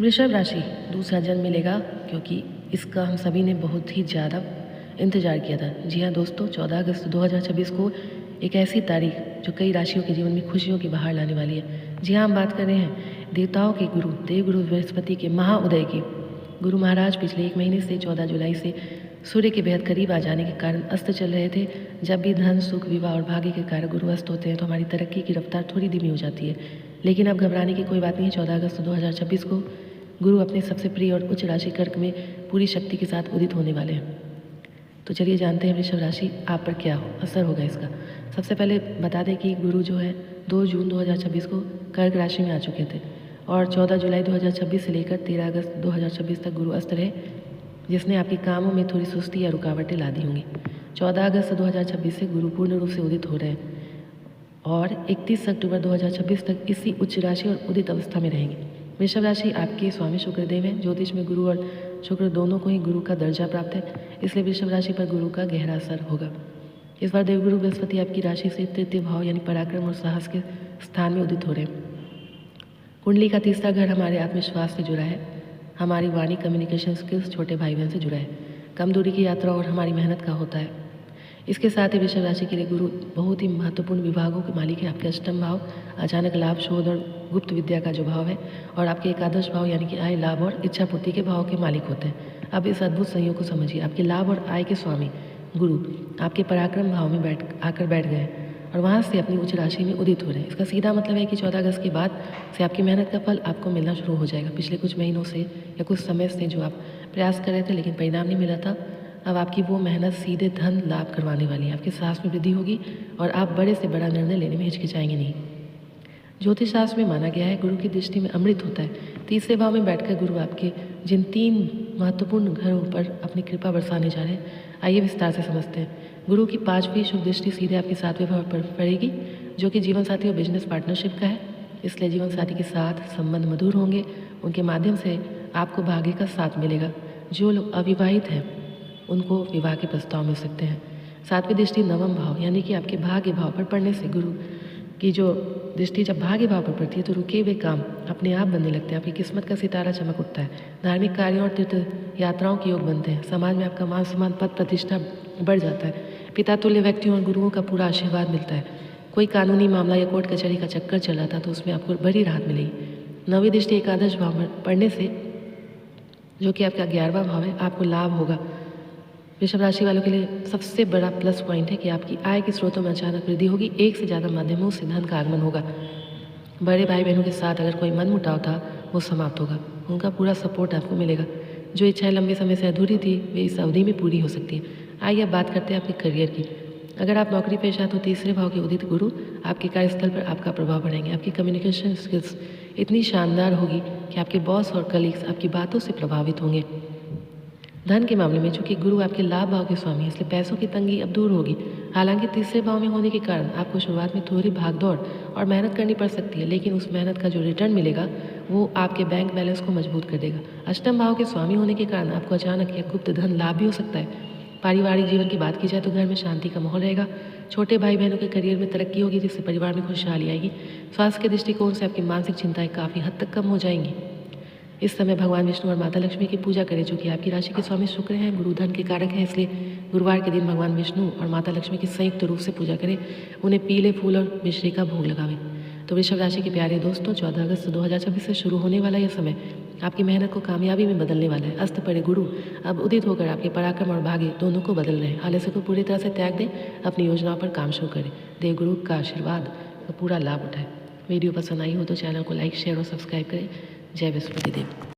वृषभ राशि दूसरा जन्म मिलेगा, क्योंकि इसका हम सभी ने बहुत ही ज़्यादा इंतज़ार किया था। जी हाँ दोस्तों, 14 अगस्त 2026 को एक ऐसी तारीख जो कई राशियों के जीवन में खुशियों की बहार लाने वाली है। जी हाँ, हम बात कर रहे हैं देवताओं के गुरु देवगुरु बृहस्पति के महाउदय की। गुरु महाराज पिछले 1 महीने से 14 जुलाई से सूर्य के बेहद करीब आ जाने के कारण अस्त चल रहे थे। जब भी धन, सुख, विवाह और भाग्य के कारण गुरु अस्त होते हैं तो हमारी तरक्की की रफ्तार थोड़ी धीमी हो जाती है। लेकिन अब घबराने की कोई बात नहीं है। 14 अगस्त 2026 को गुरु अपने सबसे प्रिय और उच्च राशि कर्क में पूरी शक्ति के साथ उदित होने वाले हैं। तो चलिए जानते हैं वृषभ राशि आप पर क्या असर होगा इसका। सबसे पहले बता दें कि गुरु जो है 2 जून 2026 को कर्क राशि में आ चुके थे और 14 जुलाई 2026 से लेकर 13 अगस्त 2026 तक गुरु अस्त रहे, जिसने आपके कामों में थोड़ी सुस्ती या रुकावटें ला दी होंगी। 14 अगस्त 2026 से गुरु पूर्ण रूप से उदित हो रहे हैं और 31 अक्टूबर 2026 तक इसी उच्च राशि और उदित अवस्था में रहेंगे। वृषभ राशि आपके स्वामी शुक्रदेव हैं। ज्योतिष में गुरु और शुक्र दोनों को ही गुरु का दर्जा प्राप्त है, इसलिए वृषभ राशि पर गुरु का गहरा असर होगा। इस बार देवगुरु बृहस्पति आपकी राशि से तृतीय भाव यानी पराक्रम और साहस के स्थान में उदित हो रहे हैं। कुंडली का तीसरा घर हमारे आत्मविश्वास से जुड़ा है, हमारी वाणी, कम्युनिकेशन स्किल्स, छोटे भाई बहन से जुड़ा है, कम दूरी की यात्रा और हमारी मेहनत का होता है। इसके साथ ही वृषभ राशि के लिए गुरु बहुत ही महत्वपूर्ण विभागों के मालिक है। आपके अष्टम भाव अचानक लाभ, शोध और गुप्त विद्या का जो भाव है, और आपके एकादश भाव यानी कि आय, लाभ और इच्छा पूर्ति के भाव के मालिक होते हैं। अब इस अद्भुत संयोग को समझिए। आपके लाभ और आय के स्वामी गुरु आपके पराक्रम भाव में बैठ गए हैं और वहाँ से अपनी उच्च राशि में उदित हो रहे हैं। इसका सीधा मतलब है कि 14 अगस्त के बाद से आपकी मेहनत का फल आपको मिलना शुरू हो जाएगा। पिछले कुछ महीनों से या कुछ समय से जो आप प्रयास कर रहे थे लेकिन परिणाम नहीं मिला था, अब आपकी वो मेहनत सीधे धन लाभ करवाने वाली है। आपके साहस में वृद्धि होगी और आप बड़े से बड़ा निर्णय लेने में हिचकिचाएंगे नहीं। ज्योतिष शास्त्र में माना गया है गुरु की दृष्टि में अमृत होता है। तीसरे भाव में बैठकर गुरु आपके जिन 3 महत्वपूर्ण घरों पर अपनी कृपा बरसाने जा रहे हैं, आइए विस्तार से समझते हैं। गुरु की 5वीं शुभ दृष्टि सीधे आपके 7वें भाव पर पड़ेगी, जो कि जीवन साथी और बिजनेस पार्टनरशिप का है। इसलिए जीवन साथी के साथ संबंध मधुर होंगे, उनके माध्यम से आपको भाग्य का साथ मिलेगा। जो लोग अविवाहित हैं उनको विवाह के प्रस्ताव मिल सकते हैं। 7वीं दृष्टि 9वें भाव यानी कि आपके भाग्य भाव पर पड़ने से गुरु की जो दृष्टि जब भाग्य भाव पर पड़ती है तो रुके हुए काम अपने आप बनने लगते हैं। आपकी किस्मत का सितारा चमक उठता है। धार्मिक कार्यों और तीर्थ यात्राओं के योग बनते हैं। समाज में आपका मान सम्मान, पद प्रतिष्ठा बढ़ जाता है। पिता तुल्य व्यक्तियों और गुरुओं का पूरा आशीर्वाद मिलता है। कोई कानूनी मामला या कोर्ट कचहरी का चक्कर चल रहा था तो उसमें आपको बड़ी राहत मिलेगी। 9वीं दृष्टि एकादश भाव में पड़ने से, जो कि आपका 11वां भाव है, आपको लाभ होगा। वृषभ राशि वालों के लिए सबसे बड़ा प्लस पॉइंट है कि आपकी आय के स्रोतों में अचानक वृद्धि होगी। एक से ज़्यादा माध्यमों से धन का आगमन होगा। बड़े भाई बहनों के साथ अगर कोई मनमुटाव था वो समाप्त होगा। उनका पूरा सपोर्ट आपको मिलेगा। जो इच्छाएं लंबे समय से अधूरी थी वे इस अवधि में पूरी हो सकती है। आइए अब बात करते हैं आपके करियर की। अगर आप नौकरी पेशा तो तीसरे भाव के उदित गुरु आपके कार्यस्थल पर आपका प्रभाव बढ़ाएंगे। आपकी कम्युनिकेशन स्किल्स इतनी शानदार होगी कि आपके बॉस और कलीग्स आपकी बातों से प्रभावित होंगे। धन के मामले में चूंकि गुरु आपके लाभ भाव के स्वामी है, इसलिए पैसों की तंगी अब दूर होगी। हालांकि तीसरे भाव में होने के कारण आपको शुरुआत में थोड़ी भागदौड़ और मेहनत करनी पड़ सकती है, लेकिन उस मेहनत का जो रिटर्न मिलेगा वो आपके बैंक बैलेंस को मजबूत कर देगा। अष्टम भाव के स्वामी होने के कारण आपको अचानक या गुप्त धन लाभ भी हो सकता है। पारिवारिक जीवन की बात की जाए तो घर में शांति का माहौल रहेगा। छोटे भाई बहनों के करियर में तरक्की होगी, जिससे परिवार में खुशहाली आएगी। स्वास्थ्य के दृष्टिकोण से आपकी मानसिक चिंताएं काफ़ी हद तक कम हो जाएंगी। इस समय भगवान विष्णु और माता लक्ष्मी की पूजा करें, जो कि आपकी राशि के स्वामी शुक्र हैं, गुरु धन के कारक हैं। इसलिए गुरुवार के दिन भगवान विष्णु और माता लक्ष्मी की संयुक्त रूप से पूजा करें। उन्हें पीले फूल और मिश्री का भोग लगावें। तो वृषभ राशि के प्यारे दोस्तों, 14 अगस्त 2026 से शुरू होने वाला यह समय आपकी मेहनत को कामयाबी में बदलने वाला है। अस्त पड़े गुरु अब उदित होकर आपके पराक्रम और भाग्य दोनों को बदल रहे हैं। आलस्य को पूरी तरह से त्याग दें, अपनी योजनाओं पर काम शुरू करें। देवगुरु का आशीर्वाद का पूरा लाभ उठाएं। वीडियो पसंद आई हो तो चैनल को लाइक, शेयर और सब्सक्राइब करें। जय बृहस्पति देव।